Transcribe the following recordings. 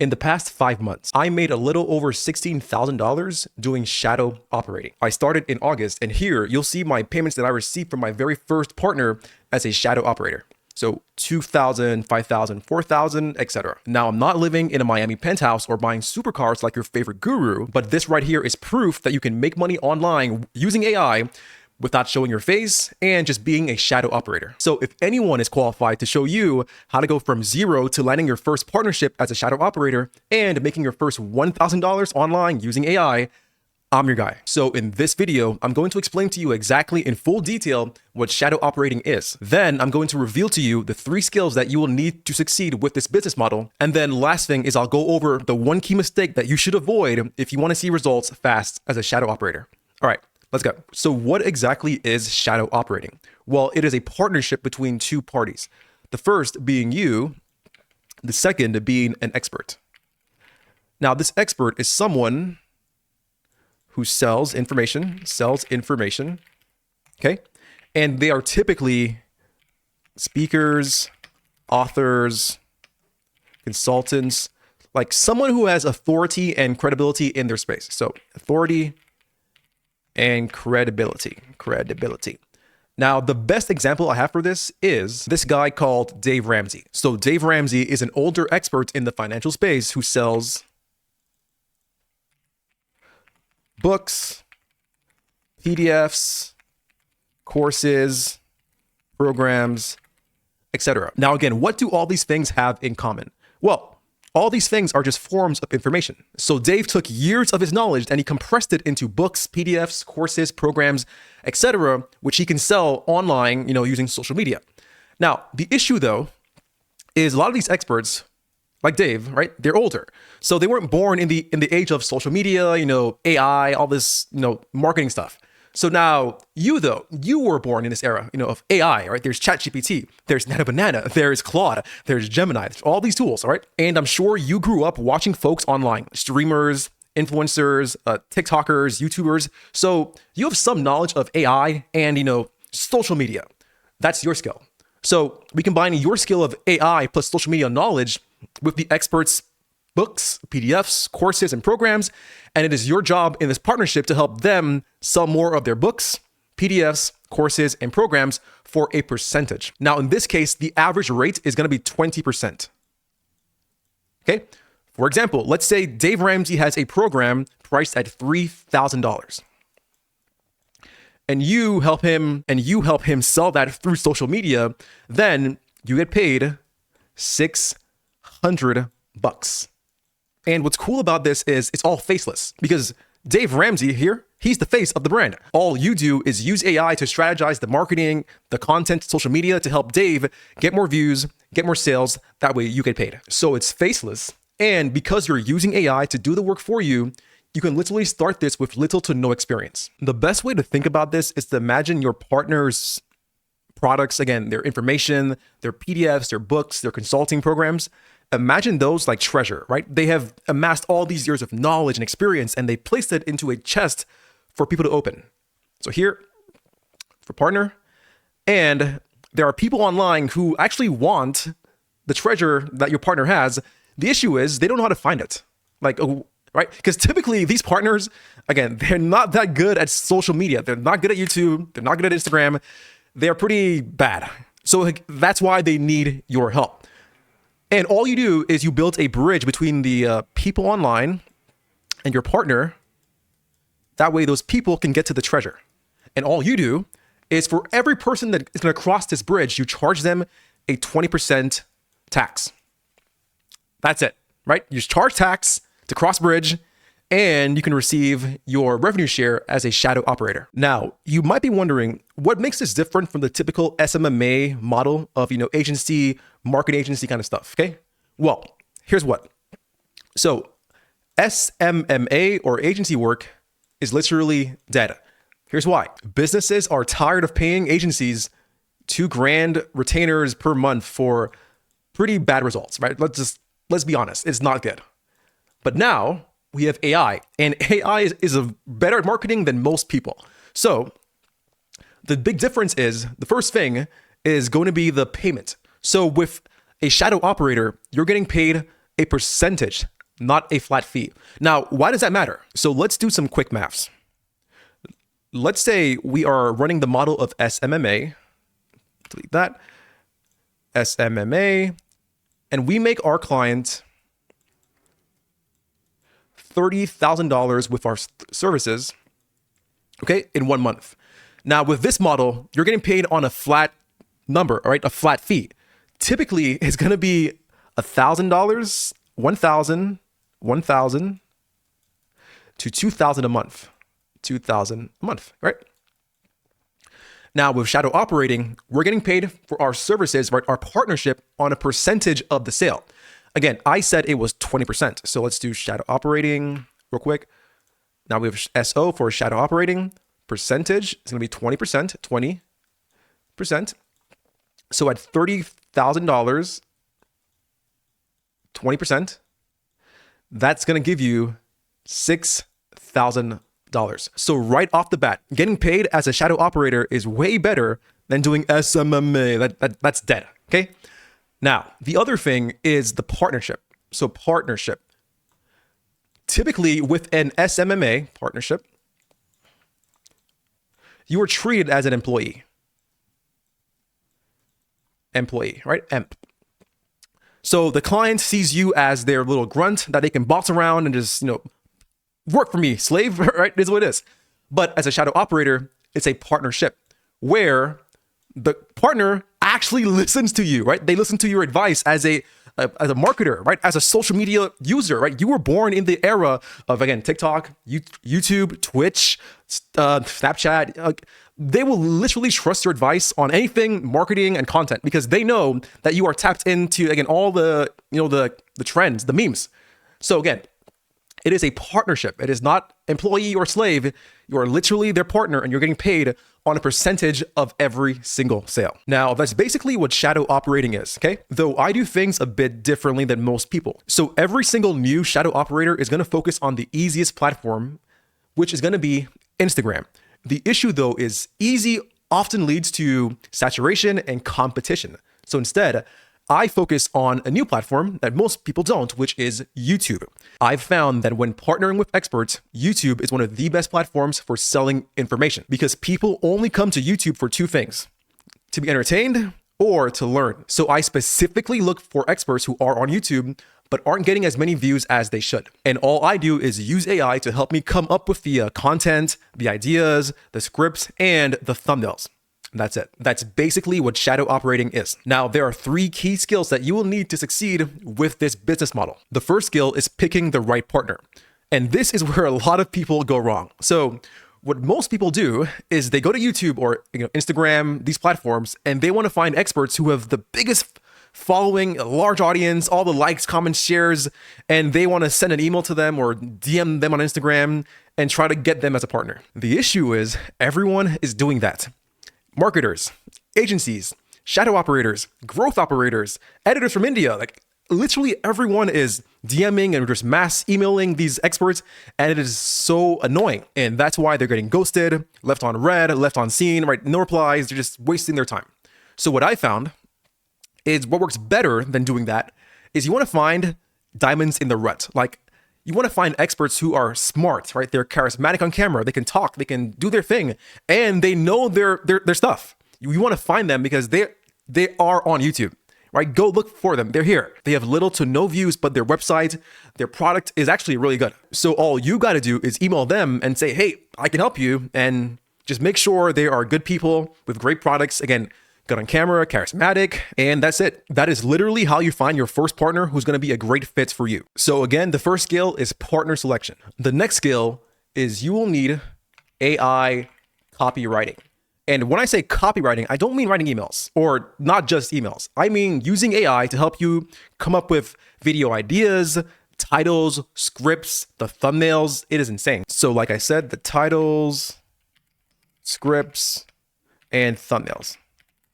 In the past 5 months, I made a little over $16,000 doing shadow operating. I started in August, and here you'll see my payments that I received from my very first partner as a shadow operator. So 2,000, 5,000, 4,000, etc. Now, I'm not living in a Miami penthouse or buying supercars like your favorite guru, but this right here is proof that you can make money online using AI without showing your face and just being a shadow operator. So if anyone is qualified to show you how to go from zero to landing your first partnership as a shadow operator and making your first $1,000 online using AI, I'm your guy. So in this video, I'm going to explain to you exactly in full detail what shadow operating is. Then I'm going to reveal to you the 3 skills that you will need to succeed with this business model. And then last thing is I'll go over the 1 key mistake that you should avoid if you want to see results fast as a shadow operator. All right. Let's go. So what exactly is shadow operating? Well, it is a partnership between 2 parties. The first being you, the second being an expert. Now, this expert is someone who sells information, okay? And they are typically speakers, authors, consultants, like someone who has authority and credibility in their space. So authority and credibility. Now, the best example I have for this is this guy called Dave Ramsey. So Dave Ramsey is an older expert in the financial space who sells books, PDFs, courses, programs, etc. Now, again, what do all these things have in common? Well, all these things are just forms of information. So Dave took years of his knowledge and he compressed it into books, PDFs, courses, programs, etc., which he can sell online, using social media. Now, the issue though is a lot of these experts, like Dave, right? They're older. So they weren't born in the age of social media, AI, all this, marketing stuff. So now you were born in this era, of AI, right? There's ChatGPT, there's Nana Banana, there's Claude, there's Gemini, there's all these tools, all right? And I'm sure you grew up watching folks online, streamers, influencers, TikTokers, YouTubers. So you have some knowledge of AI and, social media. That's your skill. So we combine your skill of AI plus social media knowledge with the experts' books, PDFs, courses, and programs. And it is your job in this partnership to help them sell more of their books, PDFs, courses, and programs for a percentage. Now, in this case, the average rate is going to be 20%. Okay. For example, let's say Dave Ramsey has a program priced at $3,000. And you help him sell that through social media, then you get paid $600. And what's cool about this is it's all faceless because Dave Ramsey here, he's the face of the brand. All you do is use AI to strategize the marketing, the content, social media to help Dave get more views, get more sales. That way you get paid. So it's faceless. And because you're using AI to do the work for you, you can literally start this with little to no experience. The best way to think about this is to imagine your partner's products, again, their information, their PDFs, their books, their consulting programs. Imagine those like treasure, right? They have amassed all these years of knowledge and experience, and they placed it into a chest for people to open. So here, for partner, and there are people online who actually want the treasure that your partner has. The issue is they don't know how to find it. Right? Because typically these partners, again, they're not that good at social media. They're not good at YouTube. They're not good at Instagram. They're pretty bad. So that's why they need your help. And all you do is you build a bridge between the people online and your partner. That way those people can get to the treasure. And all you do is for every person that is going to cross this bridge, you charge them a 20% tax. That's it, right? You just charge tax to cross bridge and you can receive your revenue share as a shadow operator. Now, you might be wondering what makes this different from the typical SMMA model of, agency, marketing agency kind of stuff, okay? Well, here's what. So SMMA or agency work is literally dead. Here's why. Businesses are tired of paying agencies $2,000 retainers per month for pretty bad results, right? Let's be honest. It's not good. But now we have AI, and AI is better at marketing than most people. So the big difference is the first thing is going to be the payment. So with a shadow operator, you're getting paid a percentage, not a flat fee. Now, why does that matter? So let's do some quick maths. Let's say we are running the model of SMMA, delete that, SMMA, and we make our client $30,000 with our services, okay, in 1 month. Now, with this model, you're getting paid on a flat number, all right, a flat fee. Typically, it's going to be $1,000, $1,000 to $2,000 a month. 2,000 a month, right? Now with shadow operating, we're getting paid for our services, right? Our partnership on a percentage of the sale. Again, I said it was 20%. So let's do shadow operating real quick. Now we have SO for shadow operating. Percentage is going to be 20%, 20%. So at $30,000, 20%, that's going to give you $6,000. So right off the bat, getting paid as a shadow operator is way better than doing SMMA. That's dead, okay? Now, the other thing is the partnership. So partnership. Typically with an SMMA partnership, you are treated as an employee. Employee, right? Emp. So the client sees you as their little grunt that they can boss around and just, work for me, slave, right? This is what it is. But as a shadow operator, it's a partnership where the partner actually listens to you, right? They listen to your advice as a marketer, right? As a social media user, right? You were born in the era of, again, TikTok, YouTube, Twitch, Snapchat. They will literally trust your advice on anything marketing and content because they know that you are tapped into, again, all the, the trends, the memes. So again, it is a partnership. It is not employee or slave. You are literally their partner and you're getting paid on a percentage of every single sale. Now, that's basically what shadow operating is, okay? Though I do things a bit differently than most people. So every single new shadow operator is going to focus on the easiest platform, which is going to be Instagram. The issue though is easy often leads to saturation and competition. So instead, I focus on a new platform that most people don't, which is YouTube. I've found that when partnering with experts, YouTube is one of the best platforms for selling information because people only come to YouTube for two things: to be entertained or to learn. So I specifically look for experts who are on YouTube but aren't getting as many views as they should. And all I do is use AI to help me come up with the content, the ideas, the scripts, and the thumbnails. That's it. That's basically what shadow operating is. Now, there are 3 key skills that you will need to succeed with this business model. The first skill is picking the right partner. And this is where a lot of people go wrong. So what most people do is they go to YouTube or Instagram, these platforms, and they want to find experts who have the biggest following, a large audience, all the likes, comments, shares, and they want to send an email to them or DM them on Instagram and try to get them as a partner. The issue is everyone is doing that. Marketers, agencies, shadow operators, growth operators, editors from India, like literally everyone is DMing and just mass emailing these experts, and it is so annoying. And that's why they're getting ghosted, left on read, left on seen, right? No replies, they're just wasting their time. So what I found is what works better than doing that is you want to find diamonds in the rut. Like you want to find experts who are smart, right? They're charismatic on camera. They can talk, they can do their thing, and they know their stuff. You want to find them because they are on YouTube, right? Go look for them. They're here. They have little to no views, but their website, their product is actually really good. So all you got to do is email them and say, hey, I can help you. And just make sure they are good people with great products. Again, good on camera, charismatic, and that's it. That is literally how you find your first partner who's going to be a great fit for you. So again, the first skill is partner selection. The next skill is you will need AI copywriting. And when I say copywriting, I don't mean writing emails or not just emails. I mean using AI to help you come up with video ideas, titles, scripts, the thumbnails. It is insane. So like I said, the titles, scripts, and thumbnails.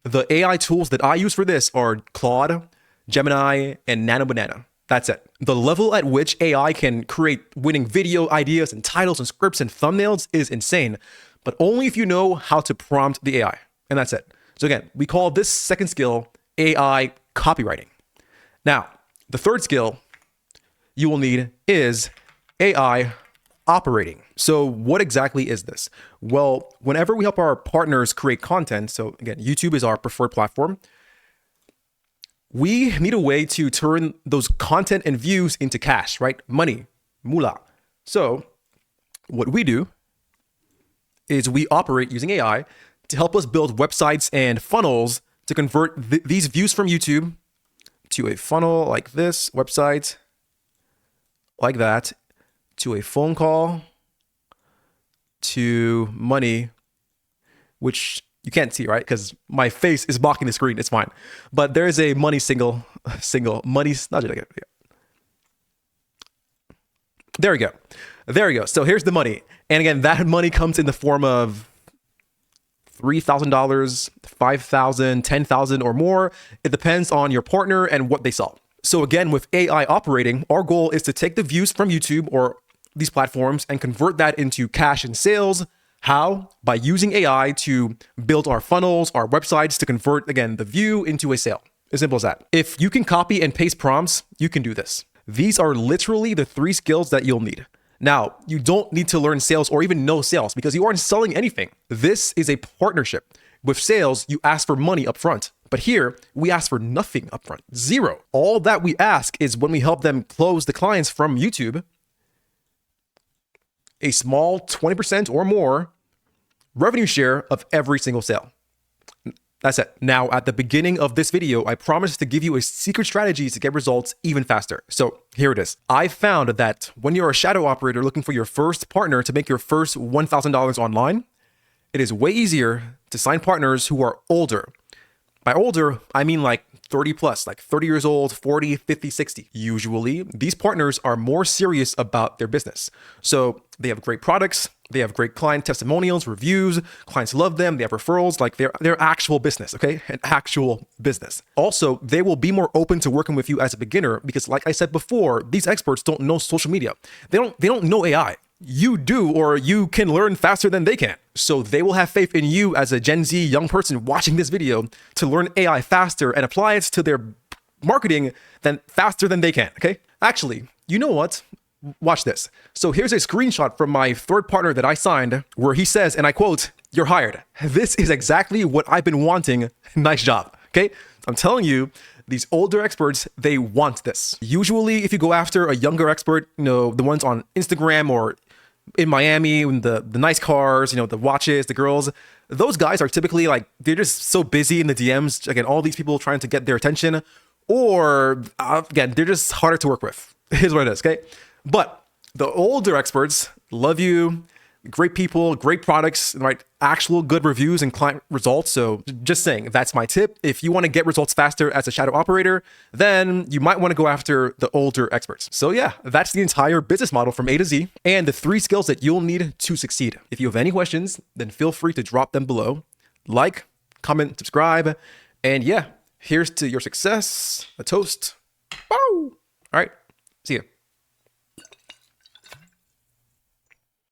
The AI tools that I use for this are Claude, Gemini, and Nano Banana. That's it. The level at which AI can create winning video ideas and titles and scripts and thumbnails is insane, but only if you know how to prompt the AI. And that's it. So again, we call this second skill AI copywriting. Now, the third skill you will need is AI operating. So what exactly is this? Well, whenever we help our partners create content, so again, YouTube is our preferred platform, we need a way to turn those content and views into cash, right? Money, moolah. So what we do is we operate using AI to help us build websites and funnels to convert these views from YouTube to a funnel like this, website like that, to a phone call, to money, which you can't see, right? Because my face is blocking the screen. It's fine. But there is a money single money. Not just like it. There we go. There we go. So here's the money. And again, that money comes in the form of $3,000, $5,000, $10,000 or more. It depends on your partner and what they sell. So again, with AI operating, our goal is to take the views from YouTube or these platforms and convert that into cash and sales. How? By using AI to build our funnels, our websites to convert, again, the view into a sale. As simple as that. If you can copy and paste prompts, you can do this. These are literally the 3 skills that you'll need. Now, you don't need to learn sales or even know sales because you aren't selling anything. This is a partnership. With sales, you ask for money up front. But here, we ask for nothing up front. Zero. All that we ask is when we help them close the clients from YouTube, a small 20% or more revenue share of every single sale. That's it. Now, at the beginning of this video, I promised to give you a secret strategy to get results even faster. So here it is. I found that when you're a shadow operator looking for your first partner to make your first $1,000 online, it is way easier to sign partners who are older. By older, I mean like 30 plus, like 30 years old, 40, 50, 60. Usually, these partners are more serious about their business. So they have great products, they have great client testimonials, reviews, clients love them, they have referrals, like they're actual business, okay? An actual business. Also, they will be more open to working with you as a beginner because like I said before, these experts don't know social media. They don't know AI. You do, or you can learn faster than they can. So they will have faith in you as a Gen Z young person watching this video to learn AI faster and apply it to their marketing faster than they can, okay? Actually, you know what? Watch this. So here's a screenshot from my third partner that I signed where he says, and I quote, "You're hired. This is exactly what I've been wanting. Nice job." Okay? I'm telling you, these older experts, they want this. Usually, if you go after a younger expert, you know, the ones on Instagram or in Miami, the nice cars, you know, the watches, the girls, those guys are typically like, they're just so busy in the DMs. Again, all these people trying to get their attention, or again, they're just harder to work with. Here's what it is, okay? But the older experts love you, great people, great products, right? Actual good reviews and client results. So just saying, that's my tip. If you want to get results faster as a shadow operator, then you might want to go after the older experts. So yeah, that's the entire business model from A to Z and the 3 skills that you'll need to succeed. If you have any questions, then feel free to drop them below. Like, comment, subscribe, and yeah, here's to your success. A toast. Woo! All right, see you.